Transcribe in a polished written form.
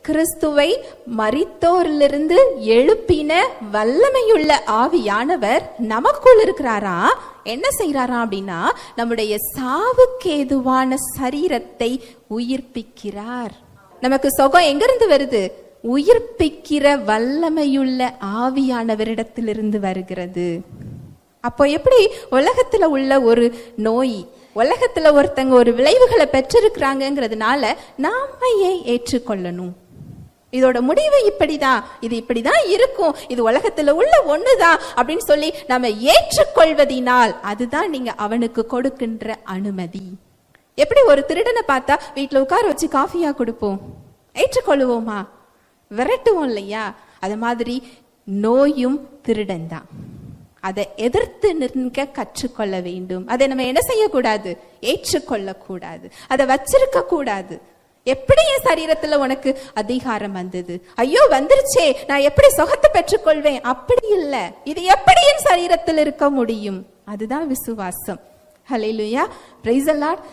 கிறிஸ்துவை மரித்தோரிலிருந்து எழுப்பின வல்லமையுள்ள ஆவியானவர் நமக்குள் இருக்கிறாரா? என்ன செய்யறாரா அப்படின்னா, நம்முடைய சாவுக்கேதுவான சரீரத்தை உயிர்ப்பிக்கிறார். நமக்கு சுகம் எங்கிருந்து வருது? உயிர்ப்பிக்கிற வல்லமையுள்ள ஆவியானவரிடத்திலிருந்து வருகிறது. அப்போ எப்படி உலகத்துல உள்ள ஒரு நோய், உலகத்துல ஒருத்தங்க ஒரு விளைவுகளை பெற்றிருக்கிறாங்கிறதுனால நாம ஏன் ஏற்றுக்கொள்ளணும்? இதோட முடிவு இப்படிதான், இது இப்படிதான் இருக்கும், இது உலகத்துல உள்ள ஒண்ணுதான் அப்படின்னு சொல்லி நம்ம ஏற்றுக்கொள்வதினால் அதுதான் நீங்க அவனுக்கு கொடுக்கின்ற அனுமதி. எப்படி ஒரு திருடனை பார்த்தா வீட்டுல உட்கார வச்சு காஃபியா கொடுப்போம், ஏற்றுக்கொள்ளுவோமா? விரட்டுவோம் இல்லையா? அது மாதிரி நோயும் திருடன் தான். அதை எதிர்த்து நிற்க கற்றுக்கொள்ள வேண்டும். அதை நம்ம என்ன செய்யக்கூடாது? ஏற்றுக்கொள்ள கூடாது, அதை வச்சிருக்க கூடாது. எப்படி என் சரீரத்துல உனக்கு அதிகாரம் வந்தது? ஐயோ வந்துருச்சே, நான் எப்படி சுகத்தை பெற்றுக்கொள்வேன்? அப்படி இல்லை. இது எப்படி என் சரீரத்தில் இருக்க முடியும்? அதுதான் விசுவாசம். ஹல்லேலூயா, பிரைஸ் தி லார்ட்.